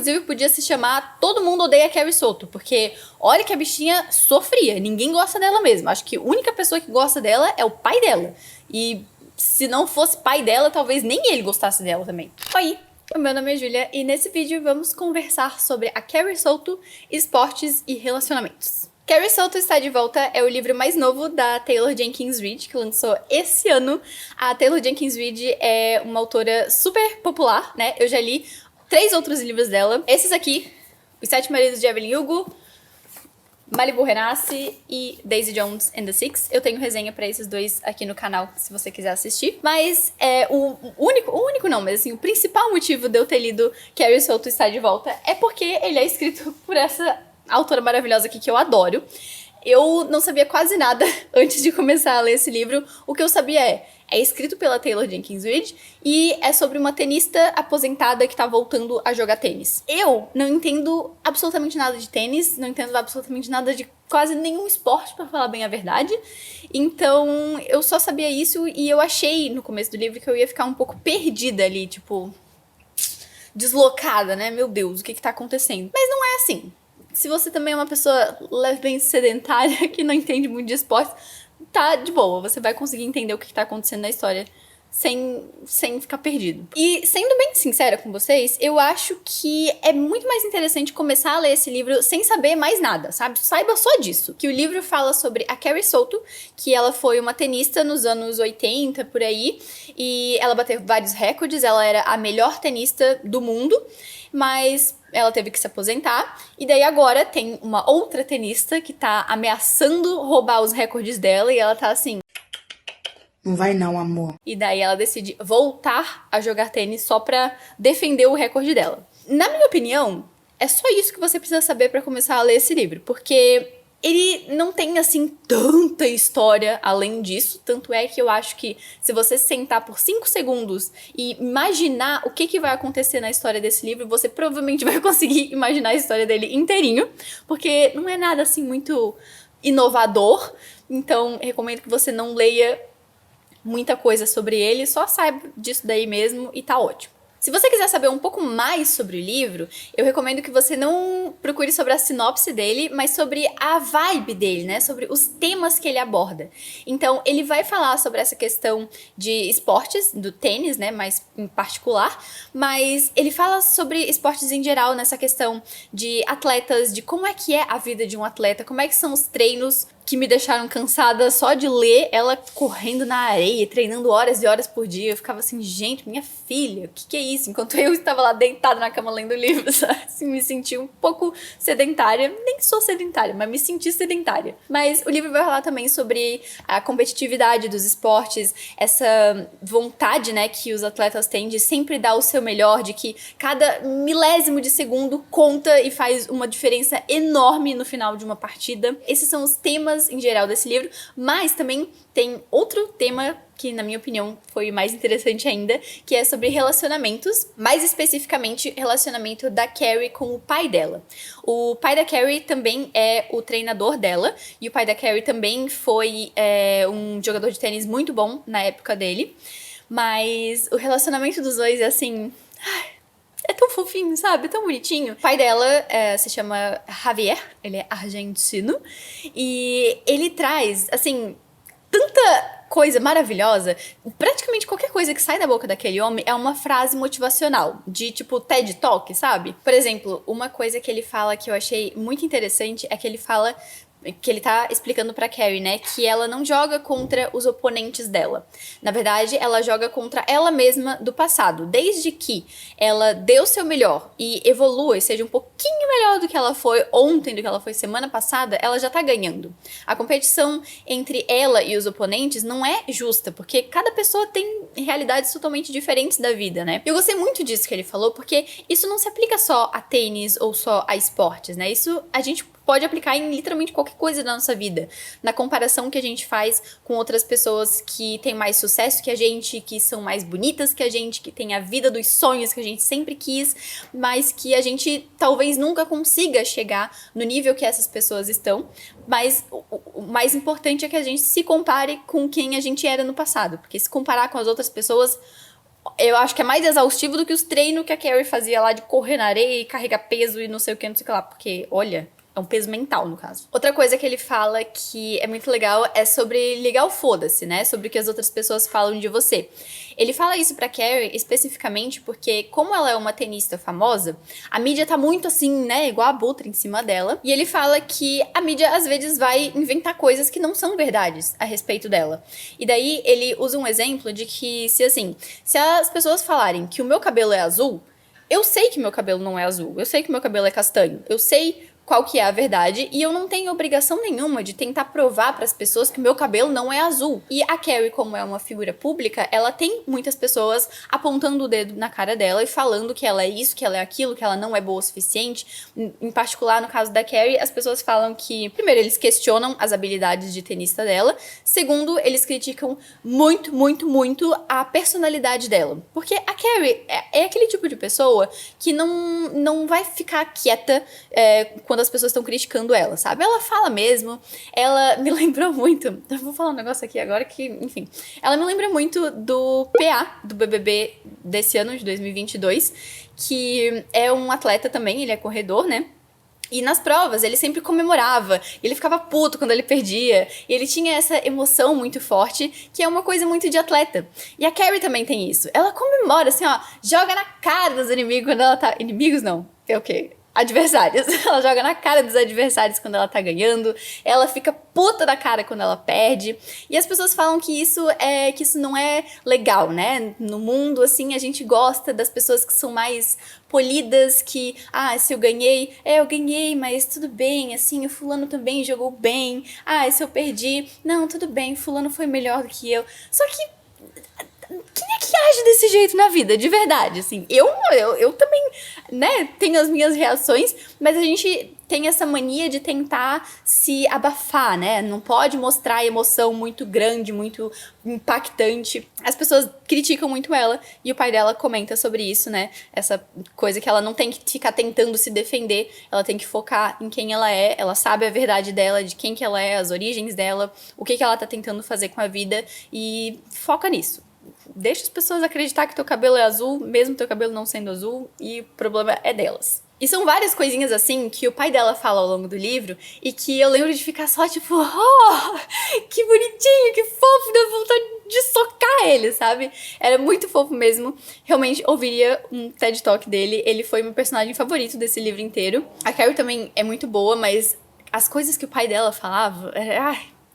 inclusive, podia se chamar Todo Mundo Odeia Carrie Soto, porque olha que a bichinha sofria, ninguém gosta dela mesmo. Acho que a única pessoa que gosta dela é o pai dela. E se não fosse pai dela, talvez nem ele gostasse dela também. Oi, o meu nome é Julia e nesse vídeo vamos conversar sobre a Carrie Soto, esportes e relacionamentos. Carrie Soto Está de Volta é o livro mais novo da Taylor Jenkins Reid, que lançou esse ano. A Taylor Jenkins Reid é uma autora super popular, né? Eu já li 3 outros livros dela. Esses aqui, Os 7 Maridos de Evelyn Hugo, Malibu Renasce e Daisy Jones and the Six. Eu tenho resenha pra esses 2 aqui no canal, se você quiser assistir. Mas o único não, mas assim, o principal motivo de eu ter lido Carrie Soto Está de Volta é porque ele é escrito por essa autora maravilhosa aqui que eu adoro. Eu não sabia quase nada antes de começar a ler esse livro. O que eu sabia é escrito pela Taylor Jenkins Reid e é sobre uma tenista aposentada que tá voltando a jogar tênis. Eu não entendo absolutamente nada de tênis, não entendo absolutamente nada de quase nenhum esporte, pra falar bem a verdade. Então, eu só sabia isso e eu achei no começo do livro que eu ia ficar um pouco perdida ali, tipo, deslocada, né? Meu Deus, o que tá acontecendo? Mas não é assim. Se você também é uma pessoa levemente sedentária, que não entende muito de esporte, tá de boa. Você vai conseguir entender o que tá acontecendo na história sem ficar perdido. E, sendo bem sincera com vocês, eu acho que é muito mais interessante começar a ler esse livro sem saber mais nada, sabe? Saiba só disso. Que o livro fala sobre a Carrie Soto, que ela foi uma tenista nos anos 80, por aí, e ela bateu vários recordes, ela era a melhor tenista do mundo, mas ela teve que se aposentar, e daí agora tem uma outra tenista que tá ameaçando roubar os recordes dela, e ela tá assim... Não vai não, amor. E daí ela decide voltar a jogar tênis só pra defender o recorde dela. Na minha opinião, é só isso que você precisa saber pra começar a ler esse livro, porque ele não tem, assim, tanta história além disso, tanto é que eu acho que se você sentar por 5 segundos e imaginar o que vai acontecer na história desse livro, você provavelmente vai conseguir imaginar a história dele inteirinho, porque não é nada, assim, muito inovador, então recomendo que você não leia muita coisa sobre ele, só saiba disso daí mesmo e tá ótimo. Se você quiser saber um pouco mais sobre o livro, eu recomendo que você não procure sobre a sinopse dele, mas sobre a vibe dele, né? Sobre os temas que ele aborda. Então, ele vai falar sobre essa questão de esportes, do tênis, né? Mais em particular, mas ele fala sobre esportes em geral, nessa questão de atletas, de como é que é a vida de um atleta, como é que são os treinos, que me deixaram cansada só de ler ela correndo na areia, treinando horas e horas por dia. Eu ficava assim, gente, minha filha, o que é isso? Enquanto eu estava lá deitada na cama lendo livro, sabe? Assim, me senti um pouco sedentária. Nem sou sedentária, mas me senti sedentária. Mas o livro vai falar também sobre a competitividade dos esportes, essa vontade, né, que os atletas têm de sempre dar o seu melhor, de que cada milésimo de segundo conta e faz uma diferença enorme no final de uma partida. Esses são os temas em geral desse livro, mas também tem outro tema que, na minha opinião, foi mais interessante ainda, que é sobre relacionamentos, mais especificamente relacionamento da Carrie com o pai dela. O pai da Carrie também é o treinador dela, e o pai da Carrie também foi um jogador de tênis muito bom na época dele, mas o relacionamento dos dois é assim... É tão fofinho, sabe? É tão bonitinho. O pai dela se chama Javier, ele é argentino. E ele traz, assim, tanta coisa maravilhosa. Praticamente qualquer coisa que sai da boca daquele homem é uma frase motivacional. De, tipo, TED Talk, sabe? Por exemplo, uma coisa que ele fala que eu achei muito interessante é que ele fala... que ele tá explicando pra Carrie, né, que ela não joga contra os oponentes dela. Na verdade, ela joga contra ela mesma do passado. Desde que ela dê o seu melhor e evolua e seja um pouquinho melhor do que ela foi ontem, do que ela foi semana passada, ela já tá ganhando. A competição entre ela e os oponentes não é justa, porque cada pessoa tem realidades totalmente diferentes da vida, né? Eu gostei muito disso que ele falou, porque isso não se aplica só a tênis ou só a esportes, né? Isso a gente pode aplicar em literalmente qualquer coisa da nossa vida. Na comparação que a gente faz com outras pessoas que têm mais sucesso que a gente, que são mais bonitas que a gente, que têm a vida dos sonhos que a gente sempre quis, mas que a gente talvez nunca consiga chegar no nível que essas pessoas estão. Mas o mais importante é que a gente se compare com quem a gente era no passado. Porque se comparar com as outras pessoas, Eu acho que é mais exaustivo do que os treinos que a Carrie fazia lá de correr na areia e carregar peso e não sei o que, não sei o que lá. Porque, olha, é um peso mental, no caso. Outra coisa que ele fala que é muito legal é sobre ligar o foda-se, né? Sobre o que as outras pessoas falam de você. Ele fala isso pra Carrie especificamente porque, como ela é uma tenista famosa, a mídia tá muito assim, né? Igual a abutre em cima dela. E ele fala que a mídia, às vezes, vai inventar coisas que não são verdades a respeito dela. E daí, ele usa um exemplo de que, se as pessoas falarem que o meu cabelo é azul, eu sei que meu cabelo não é azul. Eu sei que meu cabelo é castanho. Eu sei qual que é a verdade, e eu não tenho obrigação nenhuma de tentar provar para as pessoas que o meu cabelo não é azul. E a Carrie, como é uma figura pública, ela tem muitas pessoas apontando o dedo na cara dela e falando que ela é isso, que ela é aquilo, que ela não é boa o suficiente. Em particular, no caso da Carrie, as pessoas falam que, primeiro, eles questionam as habilidades de tenista dela, segundo, eles criticam muito, muito, muito a personalidade dela. Porque a Carrie é aquele tipo de pessoa que não vai ficar quieta quando as pessoas estão criticando ela, sabe? Ela fala mesmo, ela me lembrou muito, eu vou falar um negócio aqui agora que, enfim, ela me lembra muito do PA, do BBB desse ano, de 2022, que é um atleta também, ele é corredor, né? E nas provas, ele sempre comemorava, ele ficava puto quando ele perdia, e ele tinha essa emoção muito forte, que é uma coisa muito de atleta. E a Carrie também tem isso. Ela comemora, assim, ó, joga na cara dos inimigos quando ela tá... Inimigos não, é o quê? Adversários. Ela joga na cara dos adversários quando ela tá ganhando. Ela fica puta da cara quando ela perde. E as pessoas falam que isso não é legal, né? No mundo, assim, a gente gosta das pessoas que são mais polidas, que, se eu ganhei, eu ganhei, mas tudo bem, assim, o fulano também jogou bem. Se eu perdi, não, tudo bem, fulano foi melhor do que eu. Só que quem é que age desse jeito na vida, de verdade, assim? Eu também, né, tenho as minhas reações, mas a gente tem essa mania de tentar se abafar, né? Não pode mostrar emoção muito grande, muito impactante. As pessoas criticam muito ela, e o pai dela comenta sobre isso, né? Essa coisa que ela não tem que ficar tentando se defender, ela tem que focar em quem ela é, ela sabe a verdade dela, de quem que ela é, as origens dela, o que ela tá tentando fazer com a vida, e foca nisso. Deixa as pessoas acreditar que teu cabelo é azul, mesmo teu cabelo não sendo azul, e o problema é delas. E são várias coisinhas assim que o pai dela fala ao longo do livro e que eu lembro de ficar só tipo, que bonitinho, que fofo, dá vontade de socar ele, sabe? Era muito fofo mesmo. Realmente ouviria um TED Talk dele. Ele foi meu personagem favorito desse livro inteiro. A Carrie também é muito boa, mas as coisas que o pai dela falava,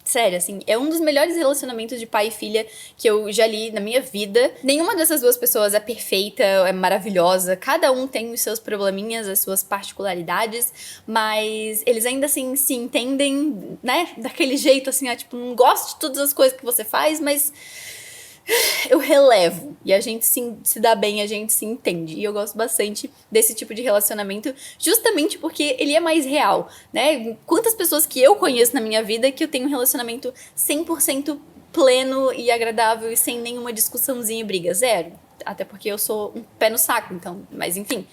sério, assim, é um dos melhores relacionamentos de pai e filha que eu já li na minha vida. Nenhuma dessas duas pessoas é perfeita, é maravilhosa. Cada um tem os seus probleminhas, as suas particularidades, mas eles ainda assim se entendem, né? Daquele jeito, assim, tipo, não gosto de todas as coisas que você faz, mas eu relevo. E a gente se dá bem, a gente se entende. E eu gosto bastante desse tipo de relacionamento, justamente porque ele é mais real, né? Quantas pessoas que eu conheço na minha vida que eu tenho um relacionamento 100% pleno e agradável e sem nenhuma discussãozinha e briga? Zero. Até porque eu sou um pé no saco, então... Mas enfim...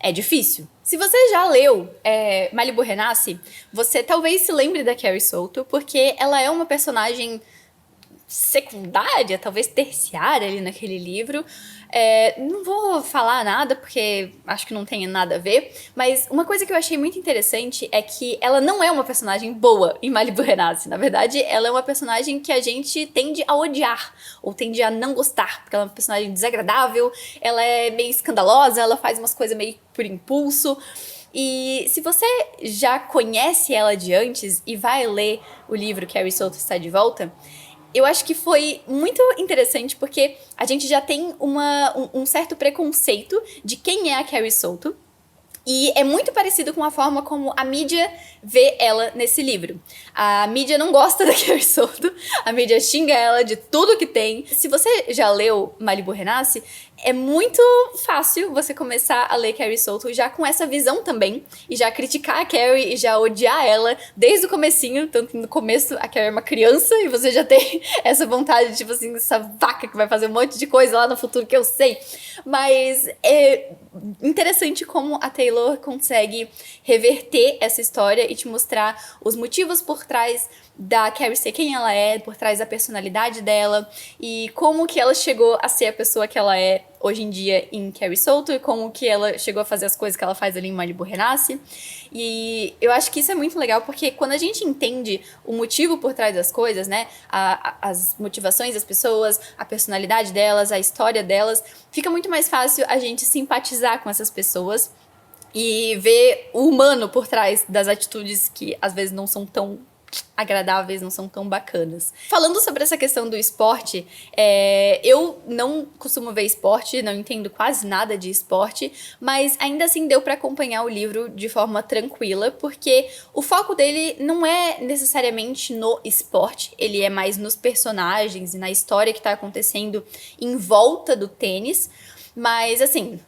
É difícil. Se você já leu Malibu Renasce, você talvez se lembre da Carrie Souto, porque ela é uma personagem secundária, talvez terciária ali naquele livro. Não vou falar nada, porque acho que não tem nada a ver, mas uma coisa que eu achei muito interessante é que ela não é uma personagem boa em Malibu Renasce. Na verdade, ela é uma personagem que a gente tende a odiar, ou tende a não gostar, porque ela é uma personagem desagradável, ela é meio escandalosa, ela faz umas coisas meio por impulso. E se você já conhece ela de antes e vai ler o livro Carrie Souto Está de Volta, eu acho que foi muito interessante porque a gente já tem um certo preconceito de quem é a Carrie Souto. E é muito parecido com a forma como a mídia vê ela nesse livro. A mídia não gosta da Carrie Souto, a mídia xinga ela de tudo que tem. Se você já leu Malibu Renasce, é muito fácil você começar a ler Carrie Souto já com essa visão também, e já criticar a Carrie e já odiar ela desde o comecinho, tanto que no começo a Carrie é uma criança e você já tem essa vontade, tipo assim, essa vaca que vai fazer um monte de coisa lá no futuro que eu sei. Mas interessante como a Taylor consegue reverter essa história e te mostrar os motivos por trás da Carrie ser quem ela é, por trás da personalidade dela, e como que ela chegou a ser a pessoa que ela é hoje em dia em Carrie Soto, e como que ela chegou a fazer as coisas que ela faz ali em Malibu Renasce. E eu acho que isso é muito legal, porque quando a gente entende o motivo por trás das coisas, né, as motivações das pessoas, a personalidade delas, a história delas, fica muito mais fácil a gente simpatizar com essas pessoas e ver o humano por trás das atitudes que às vezes não são tão agradáveis, não são tão bacanas. Falando sobre essa questão do esporte, eu não costumo ver esporte, não entendo quase nada de esporte, mas ainda assim deu pra acompanhar o livro de forma tranquila, porque o foco dele não é necessariamente no esporte, ele é mais nos personagens e na história que tá acontecendo em volta do tênis, mas assim,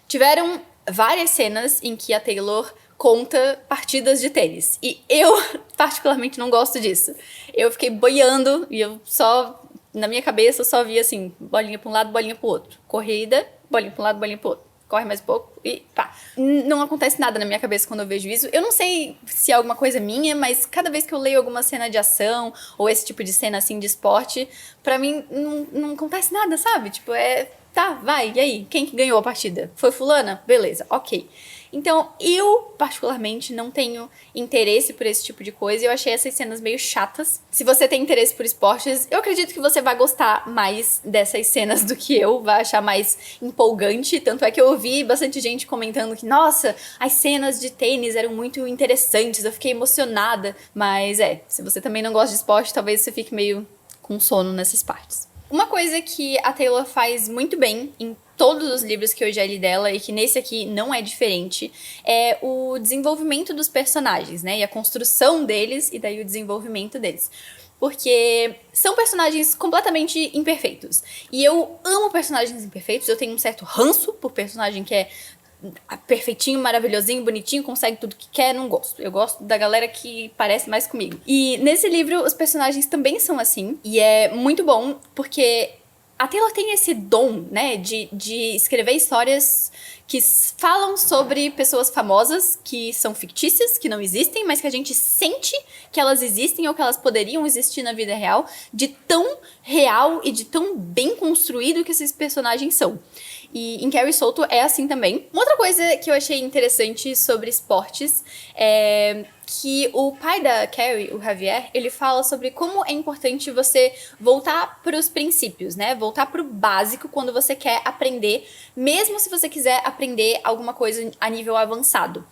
tiveram várias cenas em que a Taylor conta partidas de tênis. E eu, particularmente, não gosto disso. Eu fiquei boiando e eu só, na minha cabeça, eu só via assim, bolinha pra um lado, bolinha pro outro. Corrida, bolinha pra um lado, bolinha pro outro. Corre mais um pouco e pá. Não acontece nada na minha cabeça quando eu vejo isso. Eu não sei se é alguma coisa minha, mas cada vez que eu leio alguma cena de ação ou esse tipo de cena assim de esporte, pra mim não acontece nada, sabe? Tipo, tá, vai, e aí? Quem que ganhou a partida? Foi fulana? Beleza, ok. Então, eu, particularmente, não tenho interesse por esse tipo de coisa e eu achei essas cenas meio chatas. Se você tem interesse por esportes, eu acredito que você vai gostar mais dessas cenas do que eu, vai achar mais empolgante. Tanto é que eu ouvi bastante gente comentando que, nossa, as cenas de tênis eram muito interessantes, eu fiquei emocionada. Mas se você também não gosta de esporte, talvez você fique meio com sono nessas partes. Uma coisa que a Taylor faz muito bem em todos os livros que eu já li dela, e que nesse aqui não é diferente, é o desenvolvimento dos personagens, né? E a construção deles, e daí o desenvolvimento deles. Porque são personagens completamente imperfeitos. E eu amo personagens imperfeitos, eu tenho um certo ranço por personagem que é perfeitinho, maravilhosinho, bonitinho, consegue tudo que quer, não gosto. Eu gosto da galera que parece mais comigo. E nesse livro, os personagens também são assim, e é muito bom, porque a Taylor tem esse dom, né, de escrever histórias que falam sobre pessoas famosas que são fictícias, que não existem, mas que a gente sente que elas existem ou que elas poderiam existir na vida real, de tão real e de tão bem construído que esses personagens são. E em Carrie Soto é assim também. Uma outra coisa que eu achei interessante sobre esportes é que o pai da Carrie, o Javier, ele fala sobre como é importante você voltar para os princípios, né? Voltar para o básico quando você quer aprender, mesmo se você quiser aprender alguma coisa a nível avançado.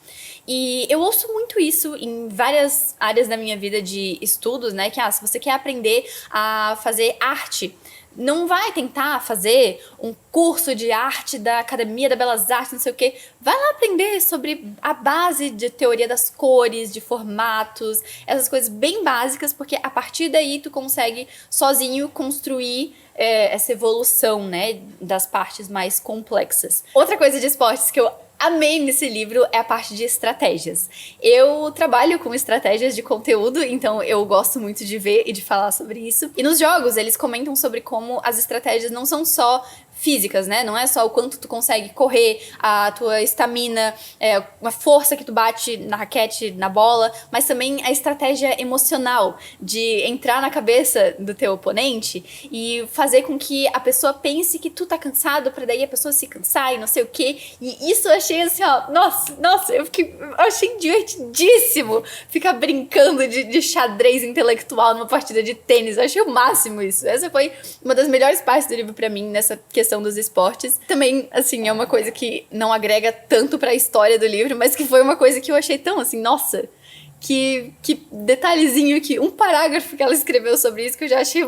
E eu ouço muito isso em várias áreas da minha vida de estudos, né? Que, se você quer aprender a fazer arte, não vai tentar fazer um curso de arte da Academia da Belas Artes, não sei o quê. Vai lá aprender sobre a base de teoria das cores, de formatos, essas coisas bem básicas, porque a partir daí tu consegue sozinho construir essa evolução, né, das partes mais complexas. Outra coisa de esportes que eu amei nesse livro é a parte de estratégias. Eu trabalho com estratégias de conteúdo, então eu gosto muito de ver e de falar sobre isso. E nos jogos, eles comentam sobre como as estratégias não são só físicas, né? Não é só o quanto tu consegue correr, a tua estamina, uma força que tu bate na raquete, na bola, mas também a estratégia emocional de entrar na cabeça do teu oponente e fazer com que a pessoa pense que tu tá cansado, pra daí a pessoa se cansar e não sei o quê. E isso eu achei assim, ó, nossa, eu achei divertidíssimo ficar brincando de xadrez intelectual numa partida de tênis. Eu achei o máximo isso. Essa foi uma das melhores partes do livro pra mim, nessa questão dos esportes. Também, assim, é uma coisa que não agrega tanto pra história do livro, mas que foi uma coisa que eu achei tão, assim, nossa, que detalhezinho, que um parágrafo que ela escreveu sobre isso, que eu já achei,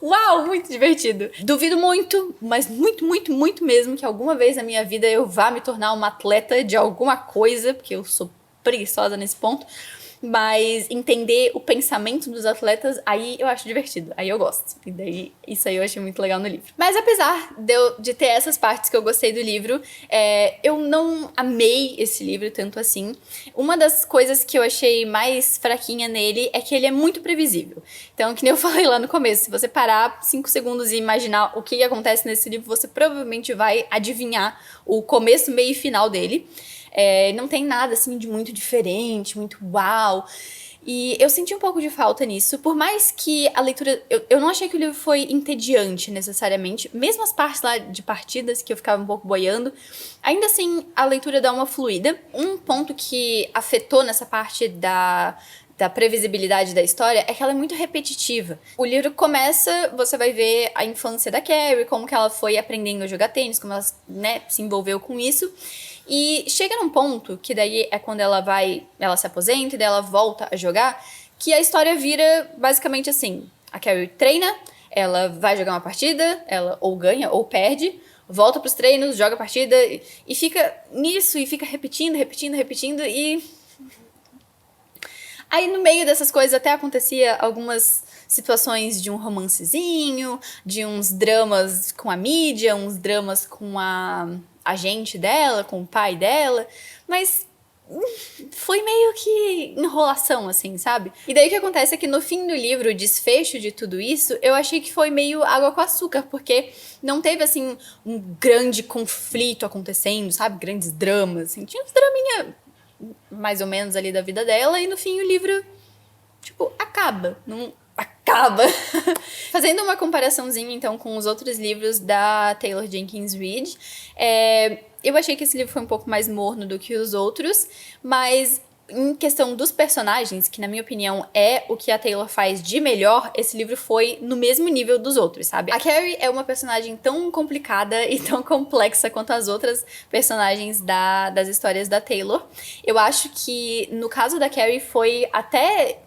uau, muito divertido. Duvido muito, mas muito, muito, muito mesmo, que alguma vez na minha vida eu vá me tornar uma atleta de alguma coisa, porque eu sou preguiçosa nesse ponto. mas entender o pensamento dos atletas, aí eu acho divertido, aí eu gosto. E daí, isso aí eu achei muito legal no livro. Mas apesar de ter essas partes que eu gostei do livro, eu não amei esse livro tanto assim. Uma das coisas que eu achei mais fraquinha nele é que ele é muito previsível. Então, que nem eu falei lá no começo, se você parar 5 segundos e imaginar o que acontece nesse livro, você provavelmente vai adivinhar o começo, meio e final dele. Não tem nada assim de muito diferente, muito uau. E eu senti um pouco de falta nisso, por mais que a leitura... Eu não achei que o livro foi entediante, necessariamente. Mesmo as partes lá de partidas, que eu ficava um pouco boiando, ainda assim, a leitura dá uma fluida. Um ponto que afetou nessa parte da previsibilidade da história é que ela é muito repetitiva. O livro começa, você vai ver a infância da Carrie, como que ela foi aprendendo a jogar tênis, como ela, né, se envolveu com isso. E chega num ponto, que daí é quando ela se aposenta e daí ela volta a jogar, que a história vira basicamente assim. A Carrie treina, ela vai jogar uma partida, ela ou ganha ou perde, volta pros treinos, joga a partida e fica nisso, e fica repetindo e... Aí, no meio dessas coisas, até acontecia algumas situações de um romancezinho, de uns dramas com a mídia, uns dramas com a agente dela, com o pai dela, mas foi meio que enrolação, assim, sabe? E daí o que acontece é que no fim do livro, o desfecho de tudo isso, eu achei que foi meio água com açúcar, porque não teve, assim, um grande conflito acontecendo, sabe? Grandes dramas, assim. Tinha uns draminha mais ou menos ali da vida dela, e no fim o livro, tipo, acaba. Não acaba. Fazendo uma comparaçãozinha, então, com os outros livros da Taylor Jenkins Reid, eu achei que esse livro foi um pouco mais morno do que os outros, mas em questão dos personagens, que na minha opinião é o que a Taylor faz de melhor, esse livro foi no mesmo nível dos outros, sabe? A Carrie é uma personagem tão complicada e tão complexa quanto as outras personagens das histórias da Taylor. Eu acho que no caso da Carrie foi até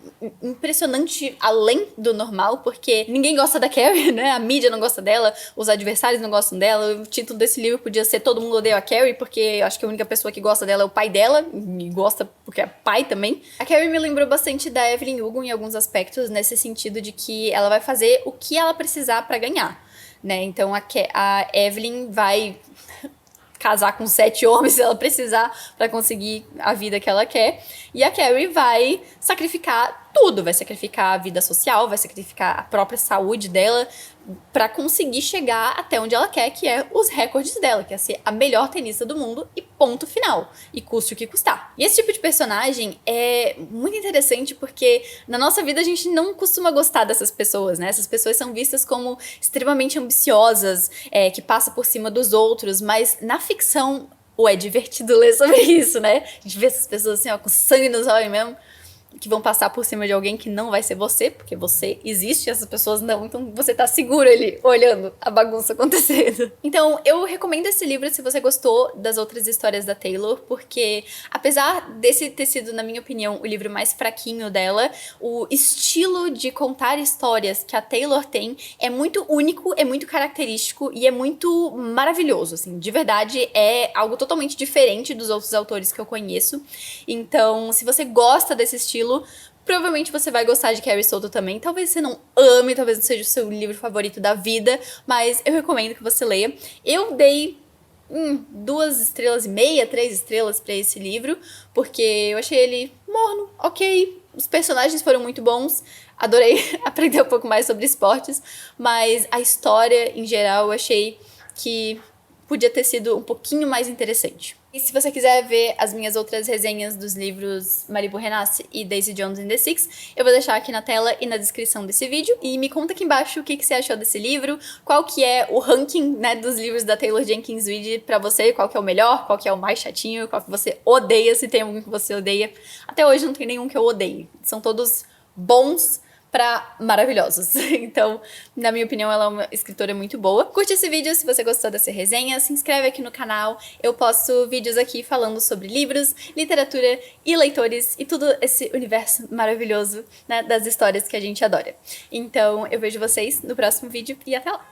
impressionante além do normal, porque ninguém gosta da Carrie, né? A mídia não gosta dela, os adversários não gostam dela. O título desse livro podia ser Todo Mundo Odeia a Carrie, porque eu acho que a única pessoa que gosta dela é o pai dela, e gosta porque é pai também. A Carrie me lembrou bastante da Evelyn Hugo em alguns aspectos, nesse sentido de que ela vai fazer o que ela precisar pra ganhar, né? Então a Evelyn vai casar com 7 homens se ela precisar pra conseguir a vida que ela quer. E a Carrie vai sacrificar tudo, vai sacrificar a vida social, vai sacrificar a própria saúde dela pra conseguir chegar até onde ela quer, que é os recordes dela, que é ser a melhor tenista do mundo e ponto final, e custe o que custar. E esse tipo de personagem é muito interessante porque na nossa vida a gente não costuma gostar dessas pessoas, né? Essas pessoas são vistas como extremamente ambiciosas, que passam por cima dos outros, mas na ficção é divertido ler sobre isso, né? A gente vê essas pessoas assim, ó, com sangue nos olhos mesmo, que vão passar por cima de alguém que não vai ser você, porque você existe e essas pessoas não, então você tá seguro ali, olhando a bagunça acontecendo. Então, eu recomendo esse livro se você gostou das outras histórias da Taylor, porque apesar desse ter sido, na minha opinião, o livro mais fraquinho dela, o estilo de contar histórias que a Taylor tem é muito único, é muito característico e é muito maravilhoso, assim, de verdade é algo totalmente diferente dos outros autores que eu conheço. Então, se você gosta desse estilo, provavelmente você vai gostar de Carrie Soto também. Talvez você não ame, talvez não seja o seu livro favorito da vida, mas eu recomendo que você leia. Eu dei 2 estrelas e meia, 3 estrelas pra esse livro, porque eu achei ele morno, ok. Os personagens foram muito bons, adorei aprender um pouco mais sobre esportes, mas a história, em geral, eu achei que podia ter sido um pouquinho mais interessante. E se você quiser ver as minhas outras resenhas dos livros Malibu Renasce e Daisy Jones and the Six, eu vou deixar aqui na tela e na descrição desse vídeo. E me conta aqui embaixo o que você achou desse livro, qual que é o ranking, né, dos livros da Taylor Jenkins Reid pra você, qual que é o melhor, qual que é o mais chatinho, qual que você odeia, se tem algum que você odeia. Até hoje não tem nenhum que eu odeie. São todos bons pra maravilhosos. Então, na minha opinião, ela é uma escritora muito boa. Curte esse vídeo se você gostou dessa resenha, se inscreve aqui no canal. Eu posto vídeos aqui falando sobre livros, literatura e leitores e tudo esse universo maravilhoso, né, das histórias que a gente adora. Então, eu vejo vocês no próximo vídeo e até lá!